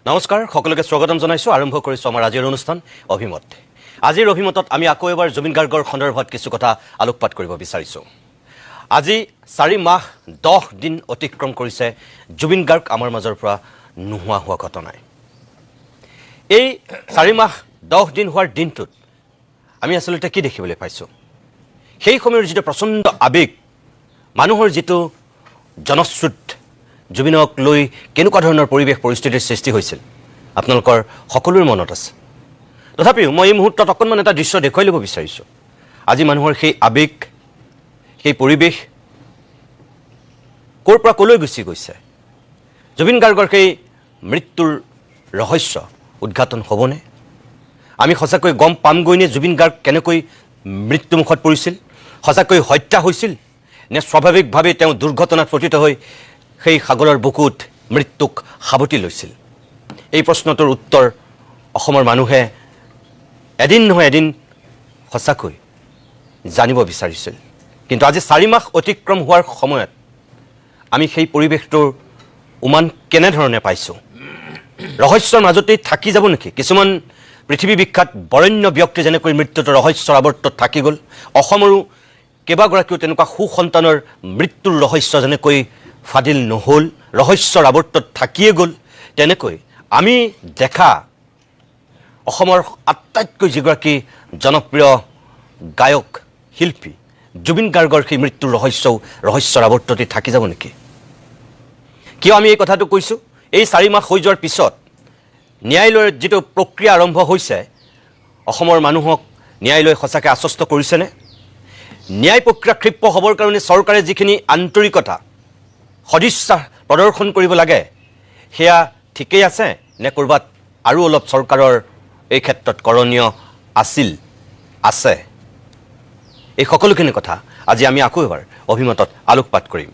নমস্কাৰ সকলোকে স্বাগতম জনাইছো আৰম্ভ কৰিছো আমাৰ আজিৰ অনুষ্ঠান অভিমত আজিৰ অভিমতত আমি আকৌ এবাৰ জুবিন গাৰ্গৰ সন্দৰ্ভত কিছু কথা আলোকপাত কৰিব বিচাৰিছো আজি 4 মাহ 10 দিন অতিক্ৰম কৰিছে জুবিন গাৰ্গ আমাৰ মাজৰ পৰা নোহোৱা হোৱা ঘটনাই এই 4 মাহ 10 দিন হোৱাৰ দিনটোত আমি আসলতে কি দেখিবলৈ পাইছো সেই সময়ৰ যেটো প্ৰচণ্ড আবেগ মানুহৰ যেটো জনশ্ৰুত জুবিনক লৈ কেনেকুৱা ধৰণৰ পৰিৱেশ পৰিস্থিতিৰ সৃষ্টি হৈছিল আপোনালোকৰ সকলোৰ মনত আছে তথাপিও মই এই মুহূৰ্তত অকণমান এটা দৃশ্য দেখুৱাই ল'ব বিচাৰিছো আজি মানুহৰ সেই আবেগ সেই পৰিৱেশ ক'ৰ পৰা ক'লৈ গুচি গৈছে জুবিন গাৰ্গৰ সেই মৃত্যুৰ ৰহস্য উদ্ঘাটন হ'বনে আমি সঁচাকৈ গম পামগৈনে জুবিন গাৰ্গ কেনেকৈ মৃত্যুমুখত পৰিছিল সঁচাকৈ হত্যা হৈছিল নে স্বাভাৱিকভাৱে তেওঁ দুৰ্ঘটনাত পতিত হৈ সেই সাগৰৰ বুকুত মৃত্যুক সাৱটি লৈছিল এই প্ৰশ্নটোৰ উত্তৰ অসমৰ মানুহে এদিন নহয় এদিন সঁচাকৈ জানিব বিচাৰিছিল কিন্তু আজি 4 মাহ অতিক্ৰম হোৱাৰ সময়ত আমি সেই পৰিৱেশটোৰ উমান কেনে ধৰণে পাইছো ৰহস্যৰ মাজতেই থাকি যাব নেকি কিছুমান পৃথিৱী বিখ্যাত বৰেণ্য ব্যক্তি যেনেকৈ মৃত্যুৰ ৰহস্যৰ আৱৰ্তত থাকি গ'ল অসমৰো কেইবাগৰাকীও তেনেকুৱা সুসন্তানৰ মৃত্যুৰ ৰহস্য যেনেকৈ ফাদিল নহল ৰহস্যৰ আৱৰ্তত থাকিয়ে গ'ল তেনেকৈ আমি দেখা অসমৰ আটাইতকৈ যিগৰাকী জনপ্ৰিয় গায়ক শিল্পী জুবিন গাৰ্গৰ সেই মৃত্যুৰ ৰহস্যৰ আৱৰ্ততে থাকি যাব নেকি কিয় আমি এই কথাটো কৈছো এই 4 মাহ হৈ যোৱাৰ পিছত ন্যায়ালয়ৰ যেটো প্ৰক্ৰিয়া আৰম্ভ হৈছে অসমৰ মানুহক ন্যায়ালয় সঁচাকৈ আশ্বস্ত কৰিছেনে ন্যায় প্ৰক্ৰিয়া ক্ষিপ্ৰ হ'বৰ কাৰণে চৰকাৰে যিখিনি আন্তৰিকতা সদিচ্ছা প্ৰদৰ্শন কৰিব লাগে হেয়া ঠিকই আছে নে কৰবাত আৰু অলপ চৰকাৰৰ এই ক্ষেত্ৰত কৰণীয় আছে এই সকলোখিনি কথা আজি আমি আকৌ এবাৰ অভিমতত আলোকপাত কৰিম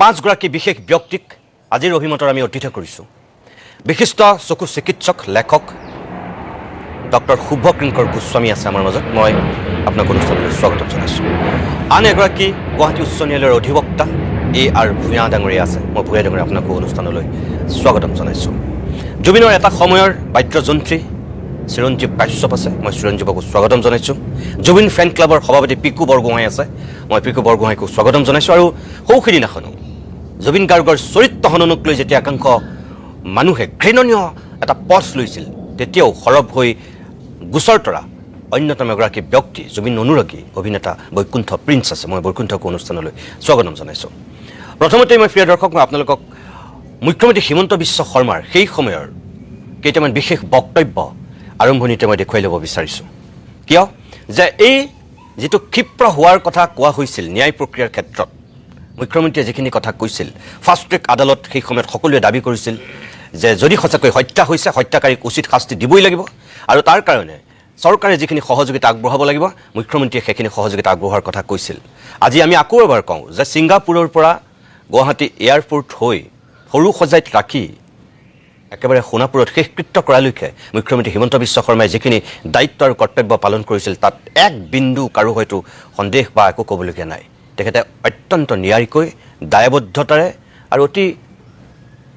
5 গৰাকী বিশেষ ব্যক্তিক আজিৰ অভিমতৰ আমি অতিথি কৰিছো বিশিষ্ট চকু চিকিৎসক লেখক ডক্টৰ শুভকৃংকৰ গোস্বামী আছে আমাৰ মাজত মই আপোনাক অনুষ্ঠানলৈ স্বাগতম জনাইছো আন এগৰাকী গুৱাহাটী উচ্চ ন্যায়ালয়ৰ অধিবক্তা A.R. ভূঞা ডাঙৰীয়া আছে মই ভূঞা ডাঙৰীয়া আপোনাক অনুষ্ঠানলৈ স্বাগতম জনাইছো জুবিনৰ এটা সময়ৰ বাদ্যযন্ত্ৰী চিৰঞ্জীৱ কাশ্যপ আছে মই চিৰঞ্জীৱক স্বাগতম জনাইছো জুবিন ফেন ক্লাবৰ সভাপতি পিকু বৰগোহাঁই আছে মই পিকু বৰগোহাঁইক স্বাগতম জনাইছো আৰু সৌখিদিনাখনো জুবিন গাৰ্গৰ চৰিত্ৰ হননক লৈ যেতিয়া একাংশ মানুহে ঘৃণনীয় এটা পথ লৈছিল তেতিয়াও সৰব হৈ গোচৰ তৰা অন্যতম এগৰাকী ব্যক্তি জুবিন অনুৰাগী অভিনেতা বৈকুণ্ঠ প্ৰিন্স আছে মই বৈকুণ্ঠক অনুষ্ঠানলৈ স্বাগতম জনাইছো প্ৰথমতে মই প্ৰিয় দৰ্শক মই আপোনালোকক মুখ্যমন্ত্ৰী হিমন্ত বিশ্ব শৰ্মাৰ সেই সময়ৰ কেইটামান বিশেষ বক্তব্য আৰম্ভণিতে মই দেখুৱাই ল'ব বিচাৰিছো কিয় যে এই যেটো ক্ষিপ্ৰ হোৱাৰ কথা কোৱা হৈছিল ন্যায় প্ৰক্ৰিয়াৰ ক্ষেত্ৰত মুখ্যমন্ত্ৰীয়ে যিখিনি কথা কৈছিল ফাষ্ট ট্ৰেক আদালত সেই সময়ত সকলোৱে দাবী কৰিছিল যে যদি সঁচাকৈ হত্যা হৈছে হত্যাকাৰীক উচিত শাস্তি দিবই লাগিব আৰু তাৰ কাৰণে চৰকাৰে যিখিনি সহযোগিতা আগবঢ়াব লাগিব মুখ্যমন্ত্ৰীয়ে সেইখিনি সহযোগিতা আগবঢ়োৱাৰ কথা কৈছিল আজি আমি আকৌ এবাৰ কওঁ যে ছিংগাপুৰৰ পৰা গুৱাহাটী এয়াৰপোৰ্ট হৈ সৰু সজাইত ৰাখি একেবাৰে সোণাপুৰত শেষকৃত্য কৰালৈকে মুখ্যমন্ত্ৰী হিমন্ত বিশ্ব শৰ্মাই যিখিনি দায়িত্ব আৰু কৰ্তব্য পালন কৰিছিল তাত এক বিন্দু কাৰো হয়তো সন্দেহ বা একো ক'বলগীয়া নাই তেখেতে অত্যন্ত নিয়াৰিকৈ দায়বদ্ধতাৰে আৰু অতি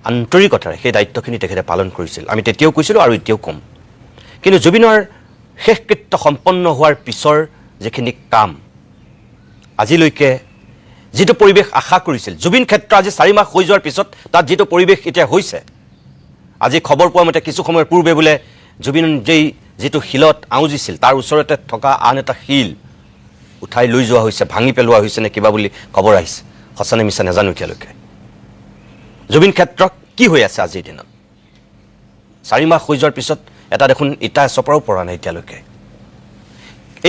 আন্তৰিকতাৰে সেই দায়িত্বখিনি তেখেতে পালন কৰিছিল আমি তেতিয়াও কৈছিলোঁ আৰু এতিয়াও ক'ম কিন্তু জুবিনৰ শেষকৃত্য সম্পন্ন হোৱাৰ পিছৰ যিখিনি কাম আজিলৈকে যেটো পৰিৱেশ আশা কৰিছিল জুবিন ক্ষেত্ৰ আজি 4 মাহ হৈ যোৱাৰ পিছত তাত যেটো পৰিৱেশ এতিয়া হৈছে আজি খবৰ পোৱা মতে কিছু সময়ৰ পূৰ্বে বোলে জুবিন যেটো শিলত আউজিছিল তাৰ ওচৰতে থকা আন এটা শিল উঠাই লৈ যোৱা হৈছে ভাঙি পেলোৱা হৈছে নে কিবা বুলি খবৰ আহিছে সঁচানে মিছা নাজানো এতিয়ালৈকে জুবিন ক্ষেত্ৰ কি হৈ আছে আজিৰ দিনত 4 মাহ হৈ যোৱাৰ পিছত এটা দেখোন ইটা চপৰাও পৰা নাই এতিয়ালৈকে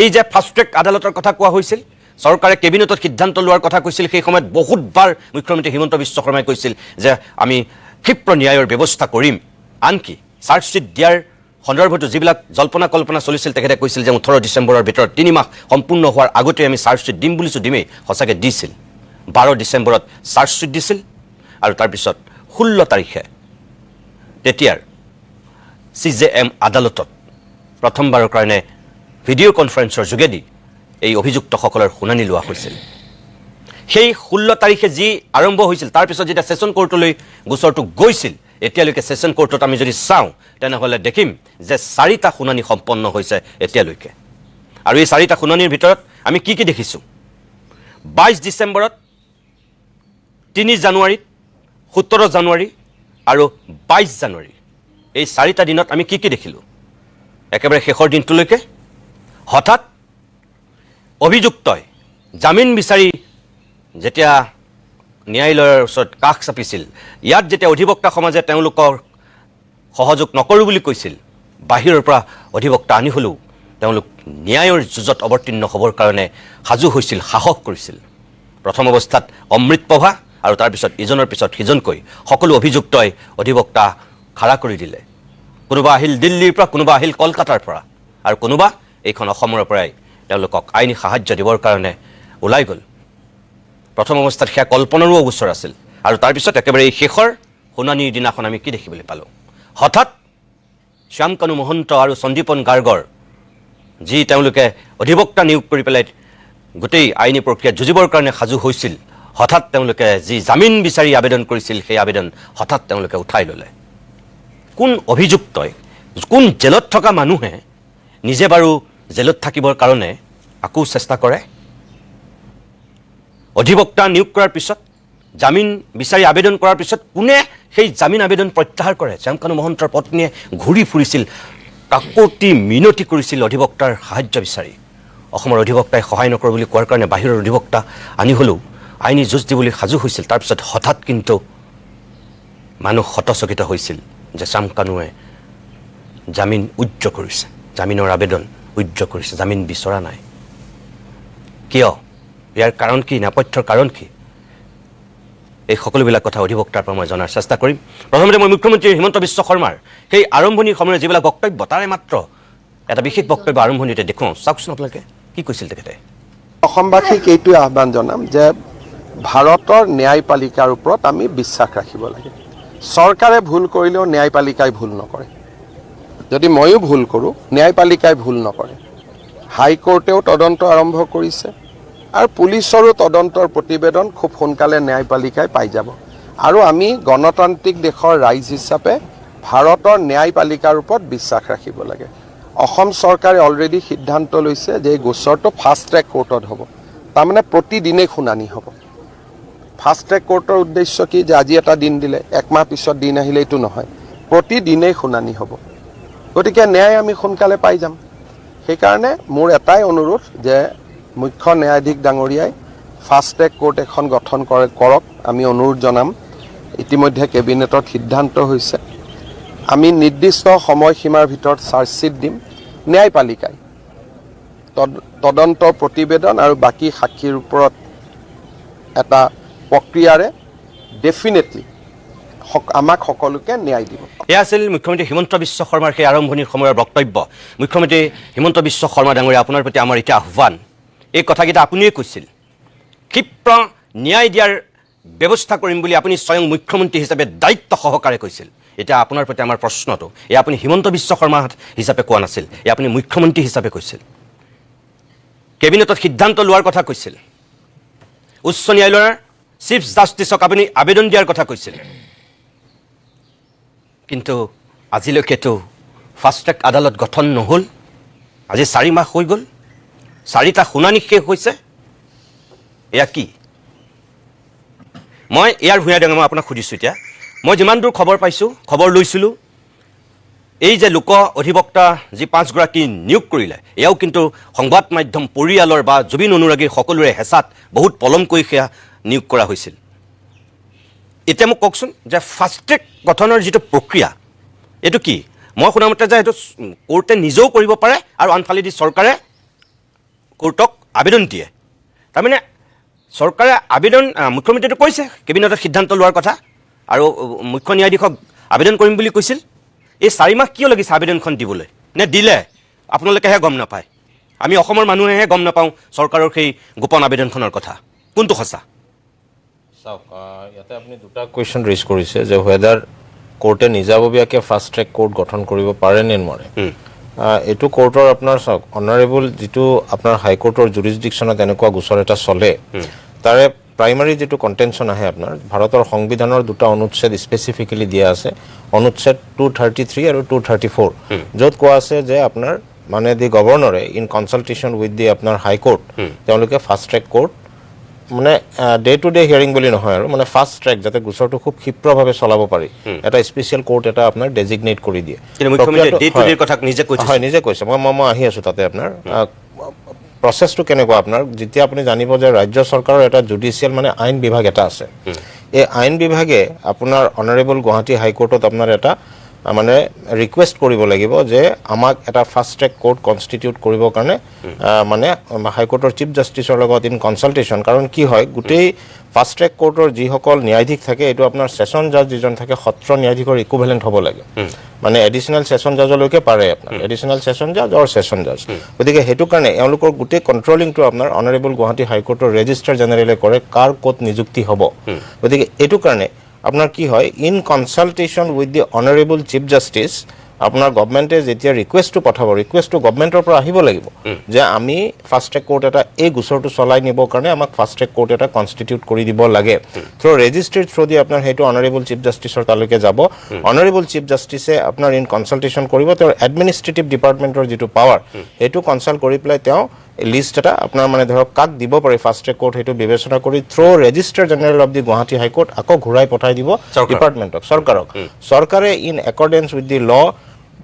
এই যে ফাষ্ট ট্ৰেক আদালতৰ কথা কোৱা হৈছিল চৰকাৰে কেবিনেটত সিদ্ধান্ত লোৱাৰ কথা কৈছিল সেই সময়ত বহুতবাৰ মুখ্যমন্ত্ৰী হিমন্ত বিশ্ব শৰ্মাই কৈছিল যে আমি ক্ষিপ্ৰ ন্যায়ৰ ব্যৱস্থা কৰিম আনকি চাৰ্জশ্বিট দিয়াৰ সন্দৰ্ভতো যিবিলাক জল্পনা কল্পনা চলিছিল তেখেতে কৈছিল যে 18 ডিচেম্বৰৰ ভিতৰত 3 মাহ সম্পূৰ্ণ হোৱাৰ আগতে আমি চাৰ্জশ্বিট দিম বুলিছো দিমেই সঁচাকৈ দিছিল 12 ডিচেম্বৰত চাৰ্জশ্বিট দিছিল আৰু তাৰপিছত 16 তাৰিখে তেতিয়াৰ CJM আদালতত প্ৰথমবাৰৰ কাৰণে ভিডিঅ' কনফাৰেন্সৰ যোগেদি এই অভিযুক্তসকলৰ শুনানি লোৱা হৈছিল সেই 16 তাৰিখে যি আৰম্ভ হৈছিল তাৰ পিছত যেতিয়া সেশন কোৰ্টলৈ গোচৰটো গৈছিল এতিয়ালৈকে ছেছন কোৰ্টত আমি যদি চাওঁ তেনেহ'লে দেখিম যে 4টা শুনানি সম্পন্ন হৈছে এতিয়ালৈকে আৰু এই 4টা শুনানিৰ ভিতৰত আমি কি দেখিছোঁ 22 ডিচেম্বৰত 3 জানুৱাৰীত 17 জানুৱাৰী আৰু 22 জানুৱাৰী এই 4টা দিনত আমি কি দেখিলোঁ একেবাৰে শেষৰ দিনটোলৈকে হঠাৎ অভিযুক্তই জামিন বিচাৰি যেতিয়া ন্যায়ালয়ৰ ওচৰত কাষ চাপিছিল ইয়াত যেতিয়া অধিবক্তা সমাজে তেওঁলোকৰ সহযোগ নকৰোঁ বুলি কৈছিল বাহিৰৰ পৰা অধিবক্তা আনি হ'লেও তেওঁলোক ন্যায়ৰ যুঁজত অৱতীৰ্ণ হ'বৰ কাৰণে সাজু হৈছিল সাহস কৰিছিল প্ৰথম অৱস্থাত অমৃতপ্ৰভা আৰু তাৰপিছত ইজনৰ পিছত সিজনকৈ সকলো অভিযুক্তই অধিবক্তা খাৰা কৰি দিলে কোনোবা আহিল দিল্লীৰ পৰা কোনোবা আহিল কলকাতাৰ পৰা আৰু কোনোবা এইখন অসমৰ পৰাই তেওঁলোকক আইনী সাহায্য দিবৰ কাৰণে ওলাই গ'ল প্ৰথম অৱস্থাত সেয়া কল্পনাৰো অগোচৰ আছিল আৰু তাৰপিছত একেবাৰে এই শেষৰ শুনানিৰ দিনাখন আমি কি দেখিবলৈ পালোঁ হঠাৎ শ্যামকানু মহন্ত আৰু সঞ্জীৱন গাৰ্গৰ যি তেওঁলোকে অধিবক্তা নিয়োগ কৰি পেলাই গোটেই আইনী প্ৰক্ৰিয়াত যুঁজিবৰ কাৰণে সাজু হৈছিল হঠাৎ তেওঁলোকে যি জামিন বিচাৰি আবেদন কৰিছিল সেই আবেদন হঠাৎ তেওঁলোকে উঠাই ল'লে কোন অভিযুক্তই কোন জেলত থকা মানুহে নিজে বাৰু জেলত থাকিবৰ কাৰণে আকৌ চেষ্টা কৰে অধিবক্তা নিয়োগ কৰাৰ পিছত জামিন বিচাৰি আবেদন কৰাৰ পিছত কোনে সেই জামিন আবেদন প্ৰত্যাহাৰ কৰে শ্যামকানু মহন্তৰ পত্নীয়ে ঘূৰি ফুৰিছিল কাকতি মিনতি কৰিছিল অধিবক্তাৰ সাহায্য বিচাৰি অসমৰ অধিবক্তাই সহায় নকৰোঁ বুলি কোৱাৰ কাৰণে বাহিৰৰ অধিবক্তা আনি হ'লেও আইনী যুঁজ দিবলৈ সাজু হৈছিল তাৰপিছত হঠাৎ কিন্তু মানুহ হতচকিত হৈছিল যে শ্যামকানুৱে জামিন উজ্জ কৰিছে জামিনৰ আবেদন উজ্জ কৰিছে জামিন বিচৰা নাই কিয় ইয়াৰ কাৰণ কি নেপথ্যৰ কাৰণ কি এই সকলোবিলাক কথা অধিবক্তাৰ পৰা মই জনাৰ চেষ্টা কৰিম প্ৰথমতে মই মুখ্যমন্ত্ৰী হিমন্ত বিশ্ব শৰ্মাৰ সেই আৰম্ভণিৰ সময়ৰ যিবিলাক বক্তব্য তাৰে মাত্ৰ এটা বিশেষ বক্তব্য আৰম্ভণিতে দেখুৱাওঁ চাওকচোন আপোনালোকে কি কৈছিল তেখেতে অসমবাসীক এইটোৱে আহ্বান জনাম যে ভাৰতৰ ন্যায়পালিকাৰ ওপৰত আমি বিশ্বাস ৰাখিব লাগে চৰকাৰে ভুল কৰিলেও ন্যায়পালিকাই ভুল নকৰে যদি ময়ো ভুল কৰোঁ ন্যায়পালিকাই ভুল নকৰে হাইকোৰ্টেও তদন্ত আৰম্ভ কৰিছে আৰু পুলিচৰো তদন্তৰ প্ৰতিবেদন খুব সোনকালে ন্যায়পালিকাই পাই যাব আৰু আমি গণতান্ত্ৰিক দেশৰ ৰাইজ হিচাপে ভাৰতৰ ন্যায়পালিকাৰ ওপৰত বিশ্বাস ৰাখিব লাগে অসম চৰকাৰে অলৰেডি সিদ্ধান্ত লৈছে যে এই গোচৰটো ফাষ্ট ট্ৰেক কোৰ্টত হ'ব তাৰমানে প্ৰতিদিনেই শুনানি হ'ব ফাষ্ট ট্ৰেক কোৰ্টৰ উদ্দেশ্য কি যে আজি এটা দিন দিলে একমাহ পিছত দিন আহিলে এইটো নহয় প্ৰতিদিনেই শুনানি হ'ব গতিকে ন্যায় আমি সোনকালে পাই যাম সেইকাৰণে মোৰ এটাই অনুৰোধ যে মুখ্য ন্যায়াধীশ ডাঙৰীয়াই ফাষ্ট ট্ৰেক কোৰ্ট এখন গঠন কৰক আমি অনুৰোধ জনাম ইতিমধ্যে কেবিনেটত সিদ্ধান্ত হৈছে আমি নিৰ্দিষ্ট সময়সীমাৰ ভিতৰত চাৰ্জশ্বীট দিম ন্যায়পালিকাই তদন্তৰ প্ৰতিবেদন আৰু বাকী সাক্ষীৰ ওপৰত এটা প্ৰক্ৰিয়াৰে ডেফিনেটলি আমাক সকলোকে ন্যায় দিব এয়া আছিল মুখ্যমন্ত্ৰী হিমন্ত বিশ্ব শৰ্মাৰ সেই আৰম্ভণিৰ সময়ৰ বক্তব্য মুখ্যমন্ত্ৰী হিমন্ত বিশ্ব শৰ্মা ডাঙৰীয়া আপোনাৰ প্ৰতি আমাৰ এতিয়া আহ্বান এই কথাকেইটা আপুনিয়ে কৈছিল ক্ষিপ্ৰ ন্যায় দিয়াৰ ব্যৱস্থা কৰিম বুলি আপুনি স্বয়ং মুখ্যমন্ত্ৰী হিচাপে দায়িত্ব সহকাৰে কৈছিল এতিয়া আপোনাৰ প্ৰতি আমাৰ প্ৰশ্নটো এয়া আপুনি হিমন্ত বিশ্ব শৰ্মা হিচাপে কোৱা নাছিল এয়া আপুনি মুখ্যমন্ত্ৰী হিচাপে কৈছিল কেবিনেটত সিদ্ধান্ত লোৱাৰ কথা কৈছিল উচ্চ ন্যায়ালয়ৰ চিফ জাষ্টিছক আপুনি আবেদন দিয়াৰ কথা কৈছিল কিন্তু আজিলৈকেতো ফাষ্ট ট্ৰেক আদালত গঠন নহ'ল আজি 4 মাহ হৈ গ'ল 4টা শুনানি শেষ হৈছে এয়া কি মই ইয়াৰ ভূঞা ডাঙৰ মই আপোনাক সুধিছোঁ এতিয়া মই যিমান দূৰ খবৰ পাইছোঁ খবৰ লৈছিলোঁ এই যে লোক অধিবক্তা যি 5 গৰাকী নিয়োগ কৰিলে এয়াও কিন্তু সংবাদ মাধ্যম পৰিয়ালৰ বা জুবিন অনুৰাগীৰ সকলোৰে হেঁচাত বহুত পলমকৈ সেয়া নিয়োগ কৰা হৈছিল এতিয়া মোক কওকচোন যে ফাষ্ট ট্ৰেক গঠনৰ যিটো প্ৰক্ৰিয়া এইটো কি মই শুনামতে যে এইটো কোৰ্টে নিজেও কৰিব পাৰে আৰু আনফালেদি চৰকাৰে কোৰ্টক আবেদন দিয়ে তাৰমানে চৰকাৰে আবেদন মুখ্যমন্ত্ৰীটো কৈছে কেবিনেটত সিদ্ধান্ত লোৱাৰ কথা আৰু মুখ্য ন্যায়াধীশক আবেদন কৰিম বুলি কৈছিল এই 4 মাহ কিয় লাগিছে আবেদনখন দিবলৈ নে দিলে আপোনালোকেহে গম নাপায় আমি অসমৰ মানুহেহে গম নাপাওঁ চৰকাৰৰ সেই গোপন আবেদনখনৰ কথা কোনটো সঁচা চাওক ইয়াতে আপুনি দুটা কুৱেশ্যন ৰেইজ কৰিছে যে ৱেডাৰ কোৰ্টে নিজাববীয়াকৈ ফাষ্ট ট্ৰেক কোৰ্ট গঠন কৰিব পাৰে নে নোৱাৰে এইটো কোৰ্টৰ আপোনাৰ অনাৰেবল যিটো আপোনাৰ হাইকোৰ্টৰ জুৰিছডিকশ্যনত এনেকুৱা গোচৰ এটা চলে তাৰে প্ৰাইমাৰী যিটো কণ্টেনশ্যন আহে আপোনাৰ ভাৰতৰ সংবিধানৰ দুটা অনুচ্ছেদ স্পেচিফিকেলি দিয়া আছে অনুচ্ছেদ 233 আৰু 234 য'ত কোৱা আছে যে আপোনাৰ মানে দি গভৰ্ণৰে ইন কনচালটেশ্যন উইথ দি আপোনাৰ হাইকোৰ্ট তেওঁলোকে ফাষ্ট ট্ৰেক কোৰ্ট মানে ডে টু ডে হিয়াৰিং বুলি নহয় আৰু মানে ফাষ্ট ট্ৰেক যাতে গোচৰটো খুব ক্ষীপ্ৰভাৱে চলাব পাৰি এটা স্পেচিয়েল কোৰ্ট এটা আপোনাৰ ডেজিগনেট কৰি দিয়ে নিজে কৈছে মই আহি আছোঁ তাতে আপোনাৰ প্ৰচেছটো কেনেকুৱা আপোনাৰ যেতিয়া আপুনি জানিব যে ৰাজ্য চৰকাৰৰ এটা জুডিচিয়েল মানে আইন বিভাগ এটা আছে এই আইন বিভাগে আপোনাৰ অনাৰেবল গুৱাহাটী হাইকোৰ্টত আপোনাৰ এটা মানে ৰিকুৱেষ্ট কৰিব লাগিব যে আমাক এটা ফাষ্ট ট্ৰেক কোৰ্ট কনষ্টিটিউট কৰিবৰ কাৰণে মানে হাইকোৰ্টৰ চিফ জাষ্টিছৰ লগত ইন কনচালটেশ্যন কাৰণ কি হয় গোটেই ফাষ্ট ট্ৰেক কোৰ্টৰ যিসকল ন্যায়াধীশ থাকে এইটো আপোনাৰ ছেছন জাজ যিজন থাকে সত্ৰ ন্যায়াধীশৰ ইকুইভেলেণ্ট হ'ব লাগে মানে এডিশ্যনেল ছেছন জাজলৈকে পাৰে আপোনাৰ এডিশ্যনেল ছেছন জাজ আৰু ছেছন জাজ গতিকে সেইটো কাৰণে এওঁলোকৰ গোটেই কণ্ট্ৰলিংটো আপোনাৰ অনাৰেবল গুৱাহাটী হাইকোৰ্টৰ ৰেজিষ্ট্ৰাৰ জেনেৰেলে কৰে কাৰ ক'ত নিযুক্তি হ'ব গতিকে এইটো কাৰণে আপোনাৰ কি হয় in consultation with the honourable chief justice আপোনাৰ গভৰ্ণমেণ্টে যেতিয়া ৰিকুৱেষ্টটো পঠাব ৰিকুৱেষ্টটো গভৰ্ণমেণ্টৰ পৰা আহিব লাগিব যে আমি ফাষ্ট ট্ৰেক কোৰ্ট এটা এই গোচৰটো চলাই নিবৰ কাৰণে আমাক ফাষ্ট ট্ৰেক কোৰ্ট এটা কনষ্টিটিউট কৰি দিব লাগে থ্ৰু ৰেজিষ্ট্ৰিৰ থ্ৰু দি আপোনাৰ সেইটো অনাৰেবল চিফ জাষ্টিছৰ তালৈকে যাব অনাৰেবল চিফ জাষ্টিছে আপোনাৰ ইন কনচালটেশ্যন কৰিব তেওঁৰ এডমিনিষ্ট্ৰেটিভ ডিপাৰ্টমেণ্টৰ যিটো পাৱাৰ সেইটো কনচাল্ট কৰি পেলাই তেওঁ লিষ্ট এটা আপোনাৰ মানে ধৰক কাক দিব পাৰে ফাষ্ট ট্ৰেক কোৰ্ট সেইটো বিবেচনা কৰি through registrar general of the Guwahati high court আকৌ ঘূৰাই পঠাই দিব ডিপাৰ্টমেণ্টক চৰকাৰে ইন একৰ্ডেঞ্চ উইথ দি ল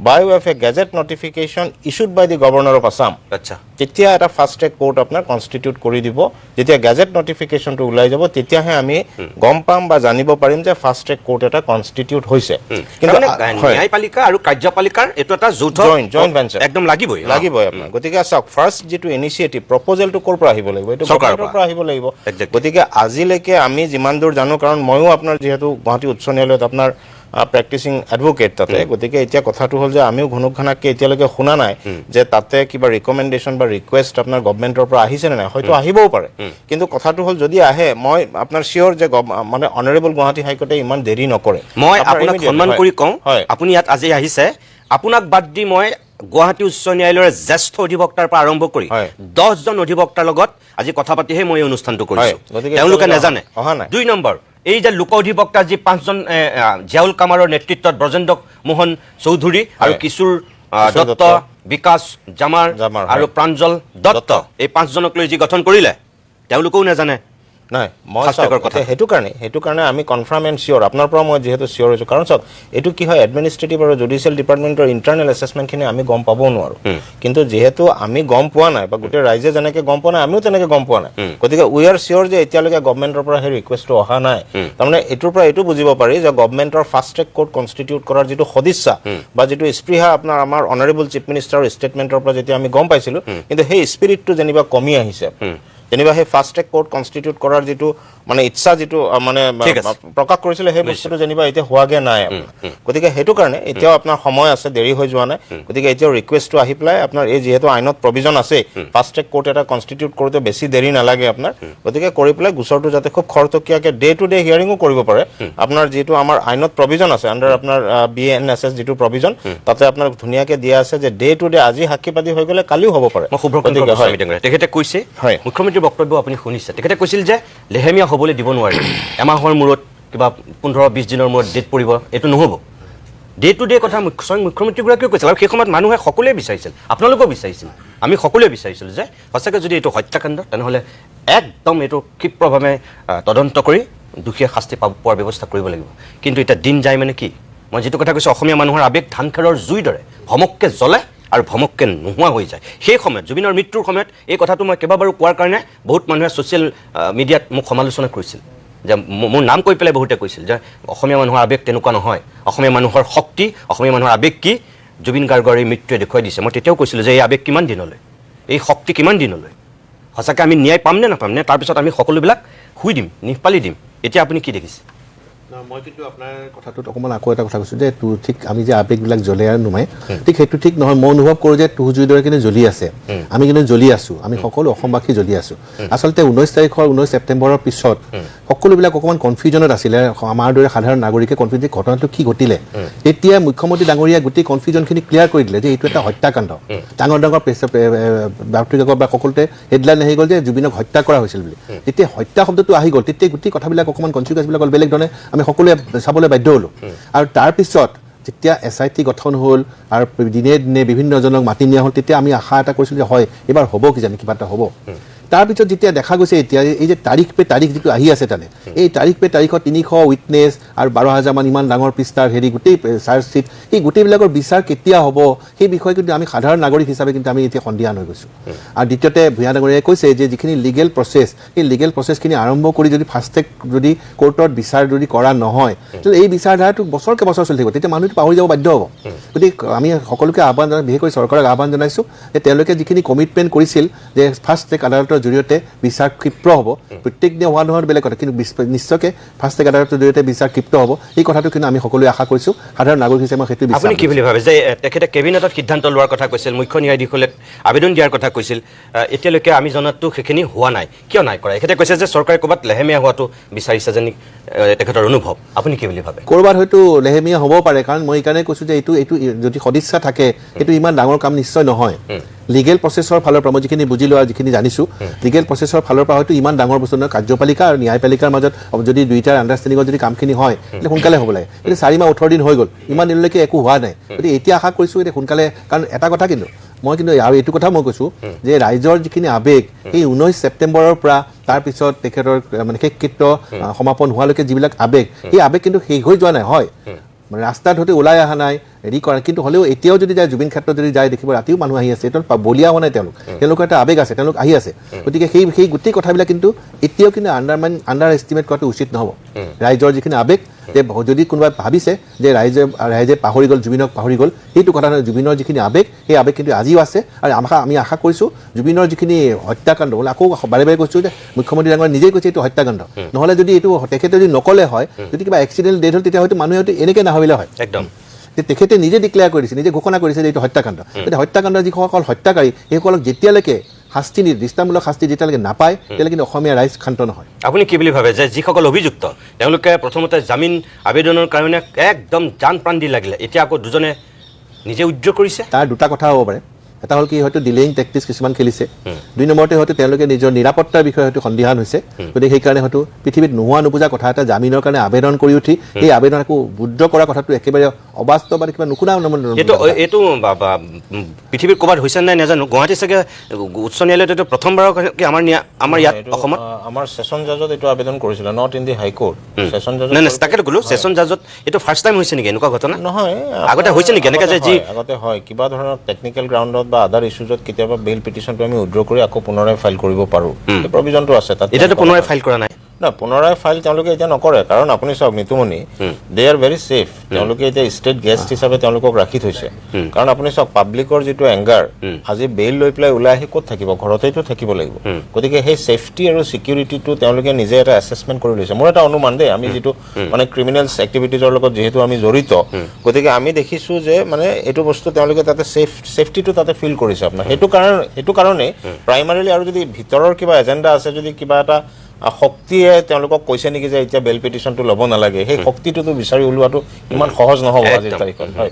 by way of a gazette notification issued by the governor of Assam তেতিয়া এটা ফাষ্ট ট্ৰেক কোৰ্ট আপোনাৰ কনষ্টিটিউট কৰি দিব যেতিয়া গেজেট নটিফিকেশ্যনটো ওলাই যাব তেতিয়াহে আমি গম পাম বা জানিব পাৰিম যে ফাষ্ট ট্ৰেক কোৰ্ট এটা কনষ্টিটিউট হৈছে কিন্তু ন্যায়পালিকা আৰু কাৰ্যপালিকাৰ এইটো এটা যৌথ জইণ্ট ভেঞ্চাৰ একদম লাগিবই আপোনাৰ গতিকে চাওক ফাৰ্ষ্ট যিটো ইনিচিয়েটিভ প্ৰপ'জেলটো ক'ৰ পৰা আহিব লাগিব এইটো চৰকাৰৰ পৰা আহিব লাগিব গতিকে আজিলৈকে আমি যিমান দূৰ জানো কাৰণ ময়ো আপোনাৰ যিহেতু গুৱাহাটী উচ্চ ন্যায়ালয়ত আপোনাৰ প্ৰেক্টিচিং এডভোকেট তাতে গতিকে এতিয়া কথাটো হ'ল যে আমিও ঘনুকঘানাককে এতিয়ালৈকে শুনা নাই যে তাতে কিবা ৰিকমেণ্ডেশ্যন বা ৰিকুৱেষ্ট আপোনাৰ গভৰ্ণমেণ্টৰ পৰা আহিছে নে নাই হয়তো আহিবও পাৰে কিন্তু কথাটো হ'ল যদি আহে মই আপোনাৰ চিয়'ৰ যে মানে অনাৰেবল গুৱাহাটী হাইকোৰ্টে ইমান দেৰি নকৰে মই আপোনাক সন্মান কৰি কওঁ আপুনি ইয়াত আজি আহিছে আপোনাক বাদ দি মই গুৱাহাটী উচ্চ ন্যায়ালয়ৰ জ্যেষ্ঠ অধিবক্তাৰ পৰা আৰম্ভ কৰি 10জন অধিবক্তাৰ লগত আজি কথা পাতিহে মই এই অনুষ্ঠানটো কৰিছোঁ তেওঁলোকে নাজানে 2 নম্বৰ এই যে লোক অধিবক্তা যি 5জন জিয়াউল কামাৰৰ নেতৃত্বত ব্ৰজেন্দ্ৰ মোহন চৌধুৰী আৰু কিশোৰ দত্ত বিকাশ জামাৰ আৰু প্ৰাঞ্জল দত্ত এই 5জনক লৈ যি গঠন কৰিলে তেওঁলোকেও নাজানে নাই মই সেইটো কাৰণে আমি কনফাৰ্ম এণ্ড চিয়'ৰ আপোনাৰ পৰা মই যিহেতু চিয়'ৰ হৈছোঁ কাৰণ চাওক এইটো কি হয় এডমিনিষ্ট্ৰেটিভ আৰু জুডিচিয়েল ডিপাৰ্টমেণ্টৰ ইণ্টাৰনেল এছেছমেণ্টখিনি আমি গম পাবও নোৱাৰোঁ কিন্তু যিহেতু আমি গম পোৱা নাই বা গোটেই ৰাইজে যেনেকৈ গম পোৱা নাই আমিও তেনেকৈ গম পোৱা নাই গতিকে উই আৰ চিয়'ৰ যে এতিয়ালৈকে গভৰ্ণমেণ্টৰ পৰা সেই ৰিকুৱেষ্টটো অহা নাই তাৰমানে এইটোৰ পৰা এইটো বুজিব পাৰি যে গভৰ্ণমেণ্টৰ ফাষ্ট ট্ৰেক কোৰ্ট কনষ্টিটিউট কৰাৰ যিটো সদিচ্ছা বা যিটো স্পৃহা আপোনাৰ আমাৰ অনাৰেবল চিফ মিনিষ্টাৰৰ ষ্টেটমেণ্টৰ পৰা যেতিয়া আমি গম পাইছিলোঁ কিন্তু সেই স্পিৰিটটো যেনিবা কমি আহিছে যেনিবা সেই ফাষ্ট ট্ৰেক কোৰ্ট কনষ্টিটিউট কৰাৰ যিটো মানে ইচ্ছা যিটো মানে প্ৰকাশ কৰিছিলে সেই বস্তুটো যেনিবা এতিয়া হোৱাগে নাই গতিকে সেইটো কাৰণে এতিয়াও আপোনাৰ সময় আছে দেৰি হৈ যোৱা নাই গতিকে এতিয়াও ৰিকুৱেষ্টটো আহি পেলাই আপোনাৰ এই যিহেতু আইনত প্ৰভিজন আছে ফাষ্ট ট্ৰেক কোৰ্ট এটা কনষ্টিটিউট কৰোঁতে বেছি দেৰি নালাগে আপোনাৰ গতিকে কৰি পেলাই গোচৰটো যাতে খুব খৰতকীয়াকৈ ডে টু ডে হিয়াৰিঙো কৰিব পাৰে আপোনাৰ যিটো আমাৰ আইনত প্ৰভিজন আছে আণ্ডাৰ আপোনাৰ BNSS যিটো প্ৰভিজন তাতে আপোনাৰ ধুনীয়াকৈ দিয়া আছে যে ডে টু ডে আজি সাক্ষীবাদী হৈ গ'লে কালিও হ'ব পাৰে তেখেতে কৈছে মুখ্যমন্ত্ৰীৰ বক্তব্য আপুনি শুনিছে তেখেতে কৈছিল যে লেহেমীয়া হ'বলৈ দিব নোৱাৰে এমাহৰ মূৰত কিবা 15-20 দিনৰ মূৰত ডেট পৰিব এইটো নহ'ব ডে টু ডে কথা স্বয়ং মুখ্যমন্ত্ৰীগৰাকীয়ে কৈছিল আৰু সেই সময়ত মানুহে সকলোৱে বিচাৰিছিল আপোনালোকেও বিচাৰিছিল আমি সকলোৱে বিচাৰিছিলোঁ যে সঁচাকৈ যদি এইটো হত্যাকাণ্ড তেনেহ'লে একদম এইটো ক্ষীপ্ৰভাৱে তদন্ত কৰি দোষীয়ে শাস্তি পোৱাৰ ব্যৱস্থা কৰিব লাগিব কিন্তু এতিয়া দিন যায় মানে কি মই যিটো কথা কৈছোঁ অসমীয়া মানুহৰ আৱেগ ধান খেৰৰ জুইৰ দৰে ভমককৈ জ্বলে আৰু ভমককৈ নোহোৱা হৈ যায় সেই সময়ত জুবিনৰ মৃত্যুৰ সময়ত এই কথাটো মই কেইবাবাৰো কোৱাৰ কাৰণে বহুত মানুহে ছ'চিয়েল মিডিয়াত মোক সমালোচনা কৰিছিল যে মোৰ নাম কৈ পেলাই বহুতে কৈছিল যে অসমীয়া মানুহৰ আৱেগ তেনেকুৱা নহয় অসমীয়া মানুহৰ শক্তি অসমীয়া মানুহৰ আৱেগ কি জুবিন গাৰ্গৰ এই মৃত্যুৱে দেখুৱাই দিছে মই তেতিয়াও কৈছিলোঁ যে এই আৱেগ কিমান দিনলৈ এই শক্তি কিমান দিনলৈ সঁচাকৈ আমি ন্যায় পাম নে নাপাম নে তাৰপিছত আমি সকলোবিলাক শুই দিম নিষ্পালি দিম এতিয়া আপুনি কি দেখিছে মই কিন্তু আপোনাৰ কথাটোত অকণমান আকৌ এটা কথা কৈছোঁ যে ঠিক আমি যে আৱেগবিলাক জ্বলে আৰু নুমাই ঠিক সেইটো ঠিক নহয় মই অনুভৱ কৰোঁ যে তুহ জুইৰ দৰে কিন্তু জ্বলি আছে আমি কিন্তু জ্বলি আছোঁ আমি সকলো অসমবাসী জ্বলি আছোঁ আচলতে 19 ছেপ্টেম্বৰৰ পিছত সকলোবিলাক অকণমান কনফিউজনত আছিলে আমাৰ দৰে সাধাৰণ নাগৰিকে কনফিউজ ঘটনাটো কি ঘটিলে তেতিয়া মুখ্যমন্ত্ৰী ডাঙৰীয়া গোটেই কনফিউজনখিনি ক্লিয়াৰ কৰি দিলে যে এইটো এটা হত্যাকাণ্ড ডাঙৰ ডাঙৰ বাতৰি কাকত বা সকলোতে হেডলাইন আহি গ'ল যে জুবিনক হত্যা কৰা হৈছিল বুলি যেতিয়া হত্যা শব্দটো আহি গ'ল তেতিয়া গোটেই কথাবিলাক অকণমান কনফিউজবিলাক হ'ল বেলেগ ধৰণে আমি সকলোৱে চাবলৈ বাধ্য হ'লোঁ আৰু তাৰপিছত যেতিয়া SIT গঠন হ'ল আৰু দিনে দিনে বিভিন্নজনক মাতি নিয়া হ'ল তেতিয়া আমি আশা এটা কৰিছিলোঁ যে হয় এইবাৰ হ'ব কিজানি কিবা এটা হ'ব তাৰপিছত যেতিয়া দেখা গৈছে এতিয়া এই যে তাৰিখ পে তাৰিখ যিটো আহি আছে তানে এই তাৰিখ পে তাৰিখত 300 উইটনেছ আৰু 12,000 মান ইমান ডাঙৰ পৃষ্ঠাৰ হেৰি গোটেই চাৰ্জশ্বিট এই গোটেইবিলাকৰ বিচাৰ কেতিয়া হ'ব সেই বিষয়ে কিন্তু আমি সাধাৰণ নাগৰিক হিচাপে কিন্তু আমি এতিয়া সন্দিহান হৈ গৈছোঁ আৰু দ্বিতীয়তে ভূঞা ডাঙৰীয়াই কৈছে যে যিখিনি লিগেল প্ৰচেছ সেই লিগেল প্ৰচেছখিনি আৰম্ভ কৰি যদি ফাষ্ট ট্ৰেক যদি কোৰ্টত বিচাৰ যদি কৰা নহয় তেতিয়াহ'লে এই বিচাৰধাৰাটো বছৰকে বছৰ চলি থাকিব তেতিয়া মানুহটো পাহৰি যাব বাধ্য হ'ব গতিকে আমি সকলোকে আহ্বান জনাই বিশেষকৈ চৰকাৰক আহ্বান জনাইছোঁ যে তেওঁলোকে যিখিনি কমিটমেণ্ট কৰিছিল যে ফাষ্ট ট্ৰেক আদালতৰ জৰিয়তে বিচাৰ ক্ষিপ্ৰ হ'ব প্ৰত্যেক দিনে হোৱা নহয় বেলেগ কথা কিন্তু নিশ্চয়কৈ ফাষ্ট ট্ৰেক আদালতৰ জৰিয়তে বিচাৰ ক্ষিপ্ৰ হ'ব এই কথাটো কিন্তু আমি সকলোৱে আশা কৰিছোঁ সাধাৰণ নাগৰিক হিচাপে মই সেইটো আপুনি কি বুলি ভাবে যে তেখেতে কেবিনেটত সিদ্ধান্ত লোৱাৰ কথা কৈছিল মুখ্য ন্যায়াধীশলৈ আবেদন দিয়াৰ কথা কৈছিল এতিয়ালৈকে আমি জনাতো সেইখিনি হোৱা নাই কিয় নাই কৰা এখেতে কৈছে যে চৰকাৰে ক'ৰবাত লেহেমীয়া হোৱাটো বিচাৰিছে যেন তেখেতৰ অনুভৱ আপুনি কি বুলি ভাবে ক'ৰবাত হয়তো লেহেমীয়া হ'ব পাৰে কাৰণ মই এইকাৰণে কৈছোঁ যে এইটো যদি সদিচ্ছা থাকে এইটো ইমান ডাঙৰ কাম নিশ্চয় নহয় লিগেল প্ৰচেছৰ ফালৰ পৰা মই যিখিনি বুজি লোৱা যিখিনি জানিছোঁ লিগেল প্ৰচেছৰ ফালৰ পৰা হয়তো ইমান ডাঙৰ বস্তু নহয় কাৰ্যপালিকা আৰু ন্যায়পালিকাৰ মাজত যদি দুইটাৰ আণ্ডাৰষ্টেণ্ডিঙত যদি কামখিনি হয় তেতিয়া সোনকালে হ'ব লাগে কিন্তু 4 মাহ 18 দিন হৈ গ'ল ইমান দিনলৈকে একো হোৱা নাই গতিকে এতিয়া আশা কৰিছোঁ এতিয়া সোনকালে কাৰণ এটা কথা কিন্তু মই কিন্তু আৰু এইটো কথা মই কৈছোঁ যে ৰাইজৰ যিখিনি আৱেগ সেই 19 ছেপ্টেম্বৰৰ পৰা তাৰপিছত তেখেতৰ মানে শেষকৃত্য সমাপন হোৱালৈকে যিবিলাক আৱেগ সেই আৱেগ কিন্তু শেষ হৈ যোৱা নাই হয় মানে ৰাস্তাত হয়তো ওলাই অহা নাই হেৰি কৰা কিন্তু হ'লেও এতিয়াও যদি যায় জুবিন ক্ষেত্ৰত যদি যায় দেখিব ৰাতিও মানুহ আহি আছে এইটো বলিয়া হোৱা নাই তেওঁলোকৰ এটা আৱেগ আছে তেওঁলোক আহি আছে গতিকে সেই গোটেই কথাবিলাক কিন্তু এতিয়াও কিন্তু আণ্ডাৰ এষ্টিমেট কৰাটো উচিত নহ'ব ৰাইজৰ যিখিনি আৱেগ যে যদি কোনোবাই ভাবিছে যে ৰাইজে পাহৰি গ'ল জুবিনক পাহৰি গ'ল সেইটো কথা নহয় জুবিনৰ যিখিনি আৱেগ সেই আৱেগ কিন্তু আজিও আছে আৰু আমি আশা কৰিছোঁ জুবিনৰ যিখিনি হত্যাকাণ্ড হ'ল আকৌ বাৰে বাৰে কৈছোঁ যে মুখ্যমন্ত্ৰী ডাঙৰীয়াই নিজেই কৈছে এইটো হত্যাকাণ্ড নহ'লে যদি এইটো তেখেতে যদি নকলে হয় যদি কিবা এক্সিডেণ্ট ডেথ হ'ল তেতিয়া হয়তো মানুহে হয়তো এনেকৈ নাভাবিলে হয় একদম তেখেতে নিজে ডিক্লেয়াৰ কৰিছে নিজে ঘোষণা কৰিছে যে এইটো হত্যাকাণ্ড গতিকে হত্যাকাণ্ডৰ যিসকল হত্যাকাৰী সেইসকলক যেতিয়ালৈকে শাস্তি দৃষ্টান্তমূলক শাস্তি যেতিয়ালৈকে নাপায় তেতিয়ালৈকে কিন্তু অসমীয়া ৰাইজ ক্ষান্ত নহয় আপুনি কি বুলি ভাবে যে যিসকল অভিযুক্ত তেওঁলোকে প্ৰথমতে জামিন আবেদনৰ কাৰণে একদম জান প্ৰাণ দি লাগিলে এতিয়া আকৌ দুজনে নিজে উদ্যোগ কৰিছে তাৰ দুটা কথা হ'ব পাৰে এটা হ'ল কি হয়তো ডিলেইং টেকটিক্স কিছুমান খেলিছে 2 নম্বৰতে হয়তো তেওঁলোকে নিজৰ নিৰাপত্তাৰ বিষয়ে হয়তো সন্দিহান হৈছে গতিকে সেইকাৰণে হয়তো পৃথিৱীত নোহোৱা নুবুজা কথা এটা জামিনৰ কাৰণে আবেদন কৰি উঠি সেই আবেদন আকৌ বুদ্ধ কৰা কথাটো একেবাৰে অবাস্তৱ বা কিবা নুশুনা এইটো পৃথিৱীৰ ক'ৰবাত হৈছে নাই নাজানো গুৱাহাটী চাগে উচ্চ ন্যায়ালয়ত এইটো প্ৰথমবাৰৰ কি আমাৰ ইয়াত অসমত আমাৰ ছেছন জাজত এইটো আবেদন কৰিছিলে not in the high court session জাজত নাই তাকেতো ক'লো ছেছন জাজত এইটো ফাৰ্ষ্ট টাইম হৈছে নেকি এনেকুৱা ঘটনা নহয় আগতে হৈছে নেকি এনেকৈ যে যি আগতে হয় কিবা ধৰণৰ টেকনিকেল গ্ৰাউণ্ডত বা আদাৰ ইছ্যুজত কেতিয়াবা বেইল পিটিশ্যনটো আমি উইথড্ৰ কৰি আকৌ পুনৰাই ফাইল কৰিব পাৰোঁ এই প্ৰভিজনটো আছে তাত এতিয়াতো পুনৰাই ফাইল কৰা নাই না পুনৰাই ফাইল তেওঁলোকে এতিয়া নকৰে কাৰণ আপুনি চাওক নিতুমণি দে আৰ ভেৰি ছেফ তেওঁলোকে এতিয়া ষ্টেট গেষ্ট হিচাপে তেওঁলোকক ৰাখি থৈছে কাৰণ আপুনি চাওক পাব্লিকৰ যিটো এংগাৰ আজি বেইল লৈ পেলাই ওলাই আহি ক'ত থাকিব ঘৰতেইতো থাকিব লাগিব গতিকে সেই ছেফটি আৰু ছিকিউৰিটিটো তেওঁলোকে নিজে এটা এছেছমেণ্ট কৰি লৈছে মোৰ এটা অনুমান দেই আমি যিটো মানে ক্ৰিমিনেলছ এক্টিভিটিজৰ লগত যিহেতু আমি জড়িত গতিকে আমি দেখিছোঁ যে মানে এইটো বস্তু তেওঁলোকে তাতে ছেফটিটো তাতে ফিল কৰিছে আপোনাৰ সেইটো কাৰণে প্ৰাইমাৰীলি আৰু যদি ভিতৰৰ কিবা এজেণ্ডা আছে যদি কিবা এটা শক্তিয়ে তেওঁলোকক কৈছে নেকি যে এতিয়া বেল পিটিশ্যনটো ল'ব নালাগে সেই শক্তিটোতো বিচাৰি ওলোৱাটো ইমান সহজ নহ'ব আজিৰ তাৰিখত হয়